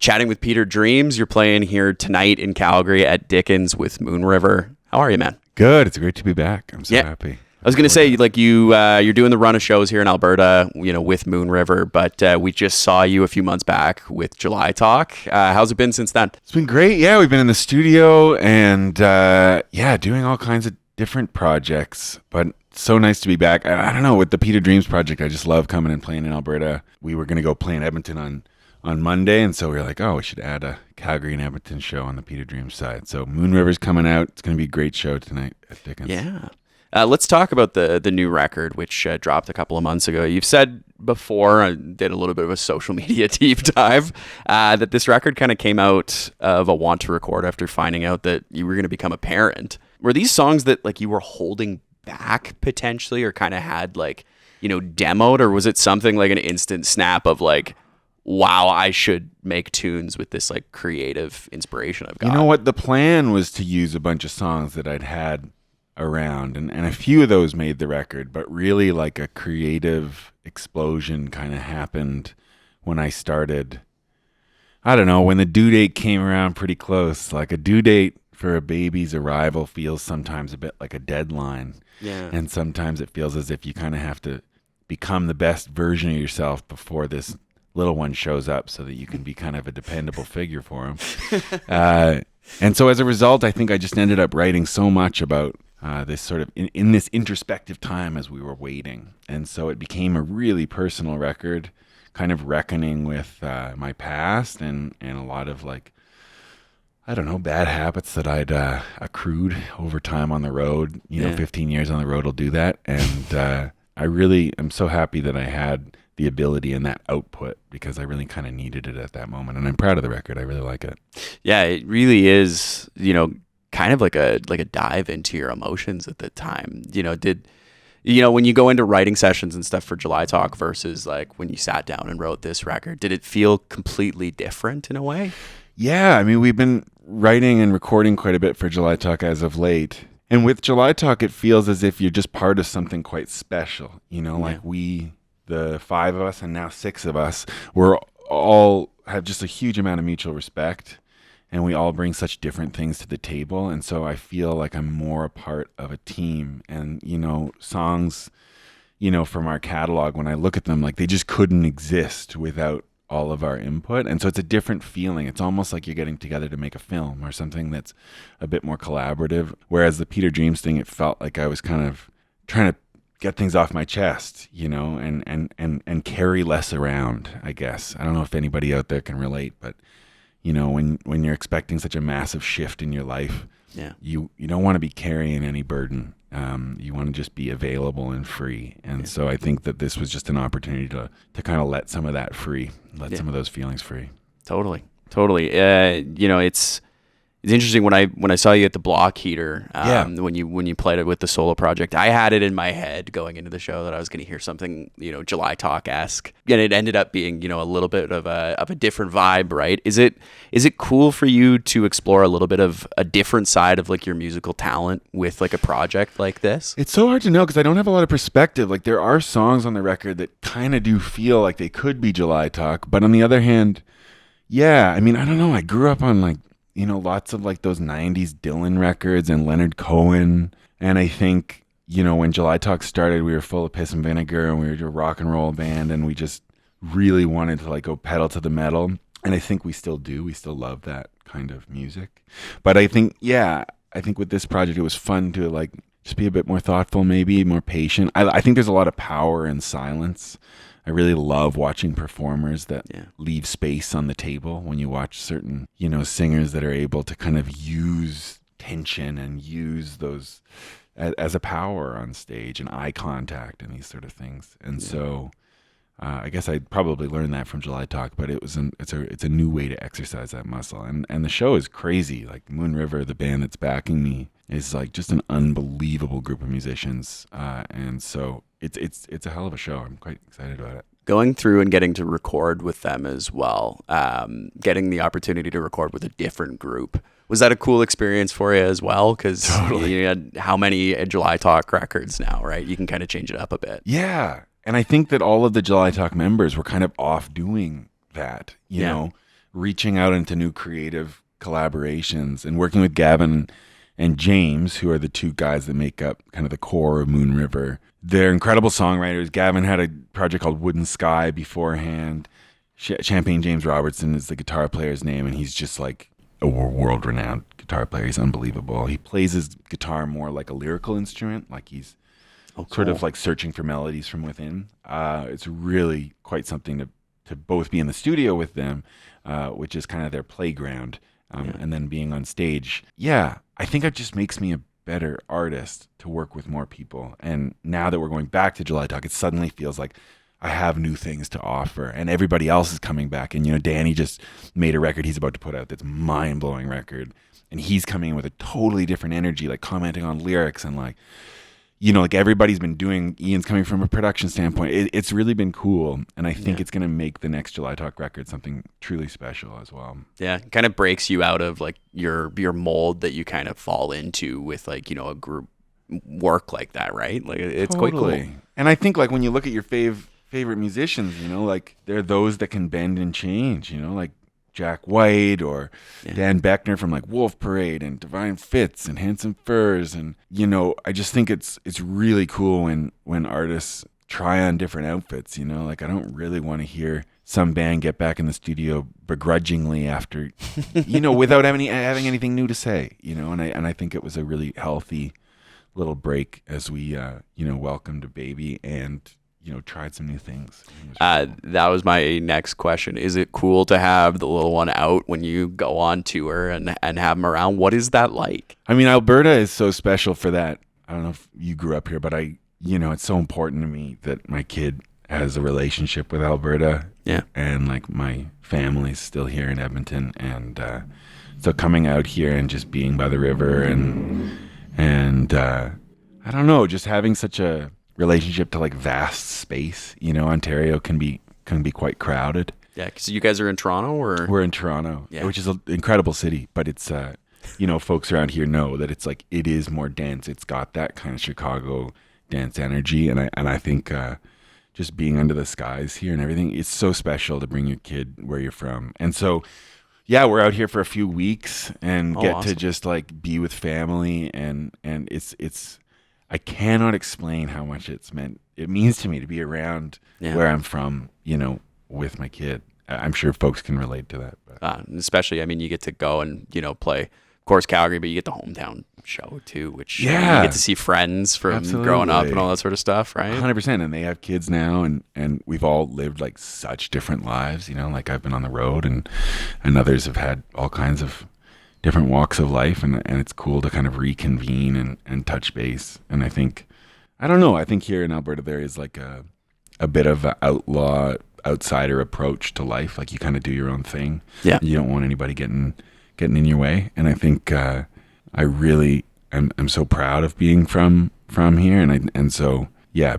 chatting with Peter Dreams. You're playing here tonight in Calgary at Dickens with MOONRIIVR. How are you, man? Good. It's great to be back. I'm so happy. I was going to say, like, you're doing the run of shows here in Alberta, with MOONRIIVR, but we just saw you a few months back with July Talk. How's it been since then? It's been great. Yeah, we've been in the studio and, doing all kinds of different projects, but it's so nice to be back. I don't know, with the Peter Dreams project, I just love coming and playing in Alberta. We were going to go play in Edmonton on Monday, and so we were like, we should add a Calgary and Edmonton show on the Peter Dreams side. So MOONRIIVR's coming out. It's going to be a great show tonight at Dickens. Yeah. Let's talk about the new record, which dropped a couple of months ago. You've said before, I did a little bit of a social media deep dive, that this record kind of came out of a want to record after finding out that you were going to become a parent. Were these songs that like you were holding back potentially, or kind of had demoed, or was it something like an instant snap of like, wow, I should make tunes with this like creative inspiration I've got? You know what? The plan was to use a bunch of songs that I'd had around, and a few of those made the record, but really like a creative explosion kind of happened when I started. I don't know, when the due date came around pretty close. Like a due date for a baby's arrival feels sometimes a bit like a deadline. Yeah. And sometimes it feels as if you kind of have to become the best version of yourself before this little one shows up so that you can be kind of a dependable figure for him. And so as a result, I think I just ended up writing so much about this sort of in this introspective time as we were waiting. And so it became a really personal record, kind of reckoning with my past and a lot of like, I don't know, bad habits that I'd accrued over time on the road. 15 years on the road will do that. And I really am so happy that I had the ability and that output, because I really kind of needed it at that moment. And I'm proud of the record. I really like it. Yeah, it really is, kind of like a dive into your emotions at the time. When you go into writing sessions and stuff for July Talk versus like when you sat down and wrote this record, did it feel completely different in a way? Yeah, I mean, we've been writing and recording quite a bit for July Talk as of late. And with July Talk, it feels as if you're just part of something quite special. Like we, the 5 of us and now 6 of us, we're all have just a huge amount of mutual respect. And we all bring such different things to the table. And so I feel like I'm more a part of a team. And, songs, from our catalog, when I look at them, like they just couldn't exist without all of our input. And so it's a different feeling. It's almost like you're getting together to make a film or something that's a bit more collaborative. Whereas the Peter Dreams thing, it felt like I was kind of trying to get things off my chest, and carry less around, I guess. I don't know if anybody out there can relate, but when you're expecting such a massive shift in your life, you don't want to be carrying any burden. You want to just be available and free. And so I think that this was just an opportunity to kind of let some of that free, some of those feelings free. Totally. It's interesting when I saw you at the Block Heater, when you played it with the solo project, I had it in my head going into the show that I was going to hear something, July Talk-esque, and it ended up being, a little bit of a different vibe, right? Is it cool for you to explore a little bit of a different side of like your musical talent with like a project like this? It's so hard to know because I don't have a lot of perspective. Like there are songs on the record that kind of do feel like they could be July Talk, but on the other hand, I mean, I don't know. I grew up on like, lots of like those 90s Dylan records and Leonard Cohen. And I think, when July Talk started, we were full of piss and vinegar and we were a rock and roll band and we just really wanted to like go pedal to the metal. And I think we still do. We still love that kind of music. But I think, with this project, it was fun to like just be a bit more thoughtful, maybe more patient. I think there's a lot of power in silence. I really love watching performers that leave space on the table when you watch certain, singers that are able to kind of use tension and use those as a power on stage and eye contact and these sort of things. And so I guess I probably learned that from July Talk, but it's a new way to exercise that muscle. And the show is crazy. Like MOONRIIVR, the band that's backing me, is like just an unbelievable group of musicians. And so it's a hell of a show. I'm quite excited about it. Going through and getting to record with them as well, getting the opportunity to record with a different group. Was that a cool experience for you as well? Because you had how many July Talk records now, right? You can kind of change it up a bit. Yeah. And I think that all of the July Talk members were kind of off doing that, you know. reaching out into new creative collaborations and working with Gavin and James, who are the two guys that make up kind of the core of Moon River. They're incredible songwriters. Gavin had a project called Wooden Sky beforehand. Champagne James Robertson is the guitar player's name, and he's just like a world-renowned guitar player. He's unbelievable. He plays his guitar more like a lyrical instrument, like he's sort of like searching for melodies from within. It's really quite something to both be in the studio with them, which is kind of their playground, and then being on stage. Yeah, I think it just makes me a better artist to work with more people. And now that we're going back to July Talk, it suddenly feels like I have new things to offer, and everybody else is coming back. And, Danny just made a record he's about to put out that's mind-blowing record. And he's coming in with a totally different energy, like commenting on lyrics and like everybody's been doing. Ian's coming from a production standpoint. It's really been cool. And I think it's going to make the next July Talk record something truly special as well. Yeah. It kind of breaks you out of like your mold that you kind of fall into with like, a group work like that, right? Like it's quite cool. And I think like when you look at your favorite musicians, like they're those that can bend and change, like Jack White or Dan Beckner from like Wolf Parade and Divine Fits and Handsome Furs. And, I just think it's really cool when artists try on different outfits, like I don't really want to hear some band get back in the studio begrudgingly after, without having anything new to say, and I think it was a really healthy little break as we, welcomed a baby and, tried some new things. That was my next question. Is it cool to have the little one out when you go on tour and have him around? What is that like? I mean, Alberta is so special for that. I don't know if you grew up here, but it's so important to me that my kid has a relationship with Alberta. Yeah. And like my family's still here in Edmonton. And so coming out here and just being by the river and I don't know, just having such a relationship to like vast space. Ontario can be quite crowded. Yeah, because you guys are in Toronto, or we're in Toronto, which is an incredible city, but it's folks around here know that it's like it is more dense. It's got that kind of Chicago dense energy, and I think just being under the skies here and everything, it's so special to bring your kid where you're from. And so yeah, we're out here for a few weeks and get awesome to just like be with family, and it's I cannot explain how much it means to me to be around where I'm from, with my kid. I'm sure folks can relate to that. Especially, I mean, you get to go and, play, of course, Calgary, but you get the hometown show too, which you get to see friends from growing up and all that sort of stuff, right? 100%. And they have kids now, and we've all lived like such different lives, like I've been on the road and others have had all kinds of different walks of life, and it's cool to kind of reconvene and touch base. And I think here in Alberta there is like a bit of an outsider approach to life. Like you kind of do your own thing. Yeah. You don't want anybody getting in your way. And I think I really am so proud of being from here, and so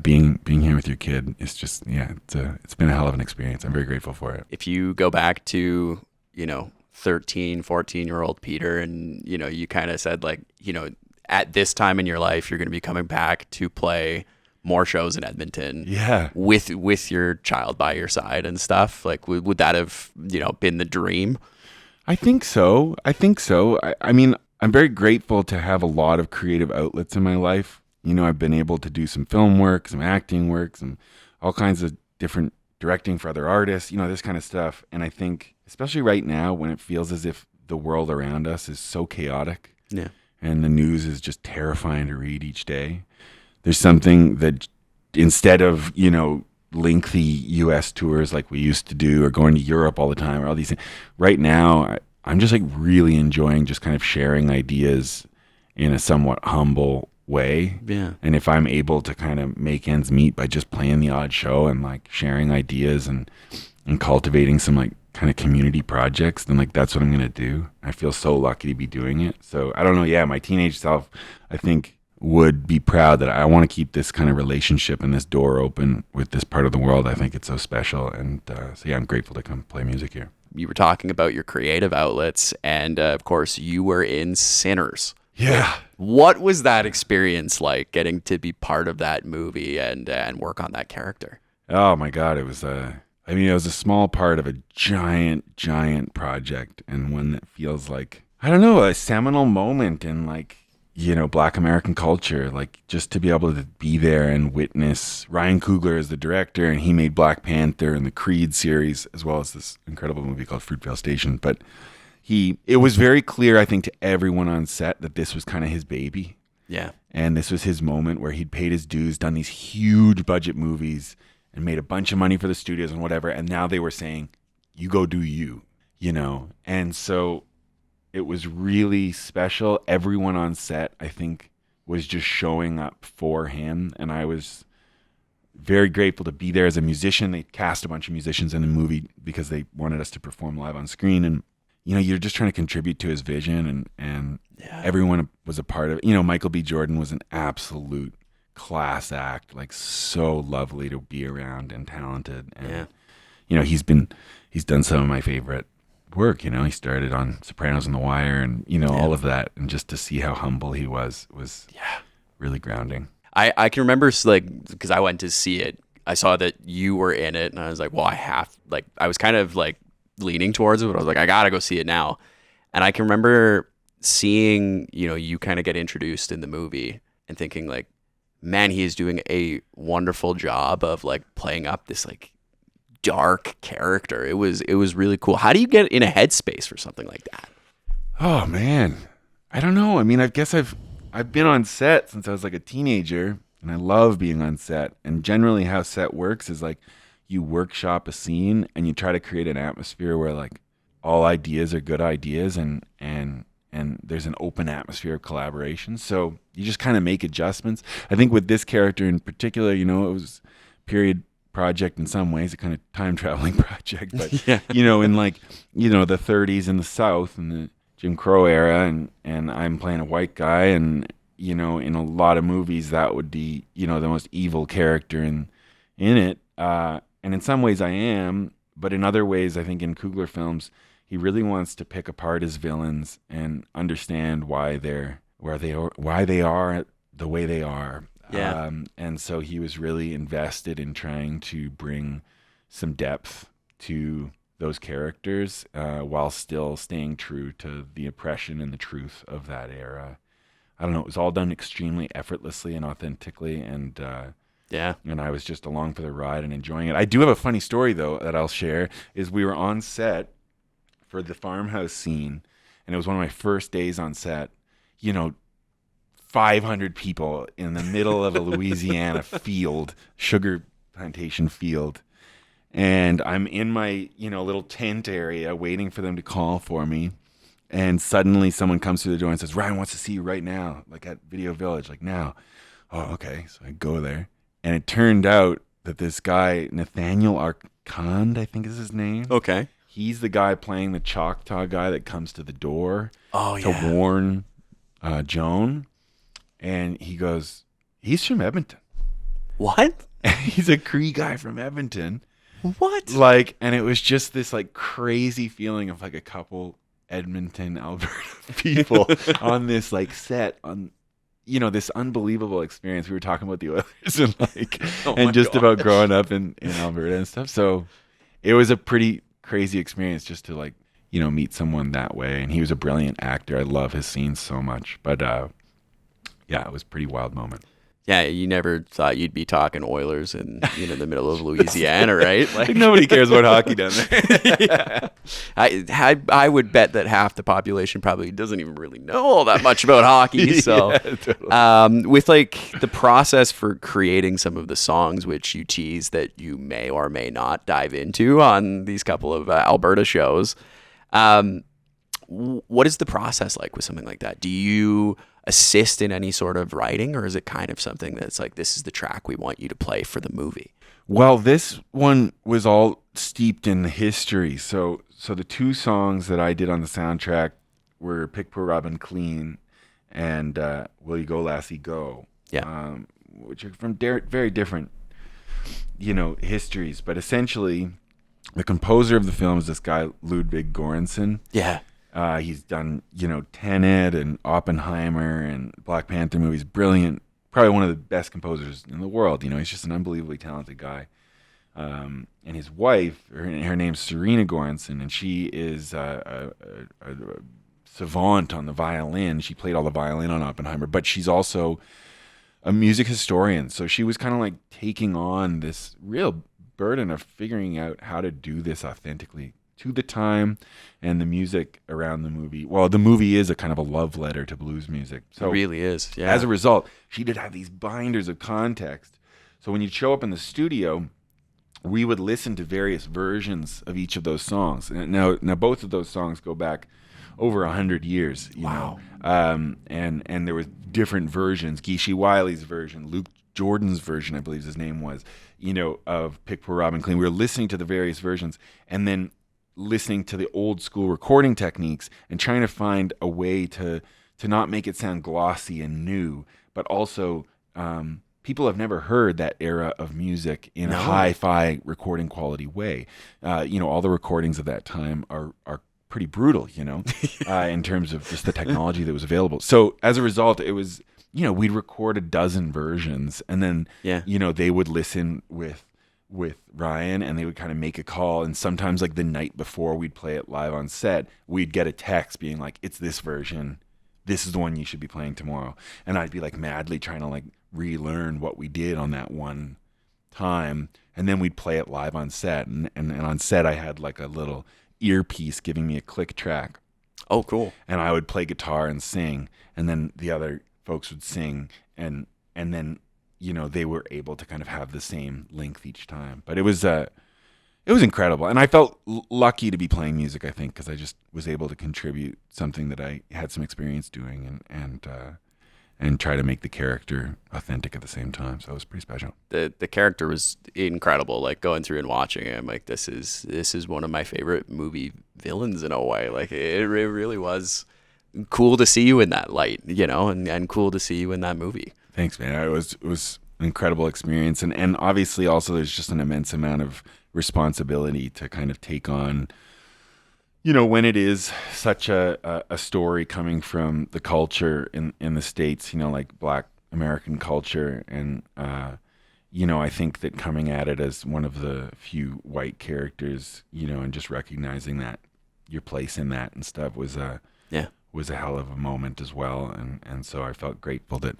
being here with your kid is just it's been a hell of an experience. I'm very grateful for it. If you go back to 13, 14-year-old Peter, and you kind of said like, at this time in your life you're going to be coming back to play more shows in Edmonton with your child by your side and stuff, like would that have been the dream? I think so. I mean, I'm very grateful to have a lot of creative outlets in my life. I've been able to do some film work, some acting work, some all kinds of different directing for other artists, this kind of stuff. And I think, especially right now when it feels as if the world around us is so chaotic and the news is just terrifying to read each day, there's something that instead of, lengthy US tours like we used to do, or going to Europe all the time, or all these things, right now I'm just like really enjoying just kind of sharing ideas in a somewhat humble way. Yeah. And if I'm able to kind of make ends meet by just playing the odd show and like sharing ideas and cultivating some like kind of community projects, then like that's what I'm gonna do. I feel so lucky to be doing it. So I don't know, my teenage self, I think, would be proud that I want to keep this kind of relationship and this door open with this part of the world. I think it's so special, and I'm grateful to come play music here. You were talking about your creative outlets, and of course you were in Sinners. Yeah. What was that experience like, getting to be part of that movie and work on that character? Oh my God, it was a I mean, it was a small part of a giant project, and one that feels like, I don't know, a seminal moment in like, Black American culture. Like, just to be able to be there and witness Ryan Coogler as the director, and he made Black Panther and the Creed series, as well as this incredible movie called Fruitvale Station. But it was very clear, I think, to everyone on set that this was kind of his baby. Yeah. And this was his moment where he'd paid his dues, done these huge budget movies, and made a bunch of money for the studios and whatever. And now they were saying, you go do you, And so it was really special. Everyone on set, I think, was just showing up for him. And I was very grateful to be there as a musician. They cast a bunch of musicians in the movie because they wanted us to perform live on screen. And, you're just trying to contribute to his vision. And everyone was a part of it. Michael B. Jordan was an absolute class act, like so lovely to be around and talented. And he's done some of my favorite work. He started on Sopranos and The Wire, and all of that, and just to see how humble he was really grounding. I can remember, like, because I went to see it, I saw that you were in it, and I was like, well, I was kind of like leaning towards it, but I was like, I gotta go see it now. And I can remember seeing you kind of get introduced in the movie and thinking like, man, he is doing a wonderful job of like playing up this like dark character. It was really cool. How do you get in a headspace for something like that? Oh man, I don't know. I mean, I guess I've been on set since I was like a teenager, and I love being on set. And generally, how set works is like you workshop a scene and you try to create an atmosphere where like all ideas are good ideas, and there's an open atmosphere of collaboration. So you just kind of make adjustments. I think with this character in particular, it was a period project in some ways, a kind of time traveling project. But, in like, the 30s in the South and the Jim Crow era, and I'm playing a white guy. And, in a lot of movies, that would be, the most evil character in it. And in some ways I am, but in other ways, I think in Coogler films, he really wants to pick apart his villains and understand why they are the way they are. Yeah. And so he was really invested in trying to bring some depth to those characters while still staying true to the oppression and the truth of that era. I don't know. It was all done extremely effortlessly and authentically, and I was just along for the ride and enjoying it. I do have a funny story though that I'll share. Is we were on set for the farmhouse scene, and it was one of my first days on set. 500 people in the middle of a Louisiana field, sugar plantation field. And I'm in my, little tent area waiting for them to call for me. And suddenly someone comes through the door and says, Ryan wants to see you right now, like at Video Village, like now. Oh, okay. So I go there. And it turned out that this guy, Nathaniel Arcand, I think is his name. Okay. He's the guy playing the Choctaw guy that comes to the door to warn Joan. And he goes, he's from Edmonton. What? He's a Cree guy from Edmonton. What? Like, and it was just this like crazy feeling of like a couple Edmonton, Alberta people on this like set on, this unbelievable experience. We were talking about the Oilers and like, about growing up in Alberta and stuff. So it was a pretty crazy experience just to like, meet someone that way. And he was a brilliant actor. I love his scenes so much. But, it was a pretty wild moment. Yeah, you never thought you'd be talking Oilers in the middle of Louisiana, right? Like nobody cares about hockey down there. Yeah. I would bet that half the population probably doesn't even really know all that much about hockey. So, totally. With like the process for creating some of the songs, which you tease that you may or may not dive into on these couple of Alberta shows, what is the process like with something like that? Do you assist in any sort of writing, or is it kind of something that's like, this is the track we want you to play for the movie? Well, this one was all steeped in the history. So the two songs that I did on the soundtrack were Pick Poor Robin Clean and Will You Go Lassie Go. Yeah. Which are from very different, histories. But essentially, the composer of the film is this guy, Ludwig Göransson. Yeah. He's done, Tenet and Oppenheimer and Black Panther movies. Brilliant. Probably one of the best composers in the world. He's just an unbelievably talented guy. and his wife, her name's Serena Goranson, and she is a savant on the violin. She played all the violin on Oppenheimer, but she's also a music historian. So she was kind of like taking on this real burden of figuring out how to do this authentically to the time and the music around the movie. Well, the movie is a kind of a love letter to blues music. So It really is. Yeah. as a result, she did have these binders of context. So when you'd show up in the studio, we would listen to various versions of each of those songs. Now both of those songs go back over 100 years, you know. And there was different versions. Geeshie Wiley's version, Luke Jordan's version, I believe his name was, you know, of Pick Poor Robin Clean. We were listening to the various versions and then listening to the old school recording techniques and trying to find a way to not make it sound glossy and new, but also people have never heard that era of music in a hi-fi recording quality way. You know, all the recordings of that time are pretty brutal, you know, in terms of just the technology that was available. So as a result, it was, you know, we'd record a dozen versions and then, you know, they would listen with Ryan and they would kind of make a call. And sometimes like the night before we'd play it live on set, we'd get a text being like, it's this version. This is the one you should be playing tomorrow. And I'd be like madly trying to like relearn what we did on that one time. And then we'd play it live on set. And on set, I had like a little earpiece giving me a click track. Oh, cool. And I would play guitar and sing. And then the other folks would sing. And then, you know, they were able to kind of have the same length each time. But it was incredible. And I felt lucky to be playing music, I think, because I just was able to contribute something that I had some experience doing and try to make the character authentic at the same time. So it was pretty special. The character was incredible. Like going through and watching it, I'm like, this is one of my favorite movie villains in a way. Like it really was cool to see you in that light, you know, and cool to see you in that movie. Thanks, man. It was an incredible experience. And obviously also there's just an immense amount of responsibility to kind of take on, you know, when it is such a story coming from the culture in the States, you know, like Black American culture. And, you know, I think that coming at it as one of the few white characters, you know, and just recognizing that your place in that and stuff was a hell of a moment as well. And so I felt grateful that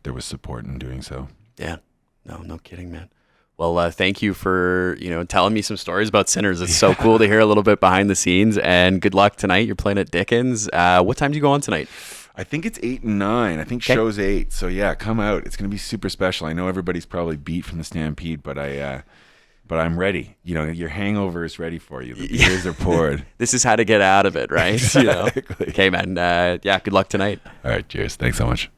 there was support in doing so. Yeah. No kidding, man. Well, thank you for, you know, telling me some stories about Sinners. It's so cool to hear a little bit behind the scenes, and good luck tonight. You're playing at Dickens. What time do you go on tonight? I think it's 8 and 9. I think show's 8. So yeah, come out. It's going to be super special. I know everybody's probably beat from the Stampede, but I'm ready. You know, your hangover is ready for you. The beers are poured. This is how to get out of it, right? Exactly. You know? Okay, man. Good luck tonight. All right. Cheers. Thanks so much.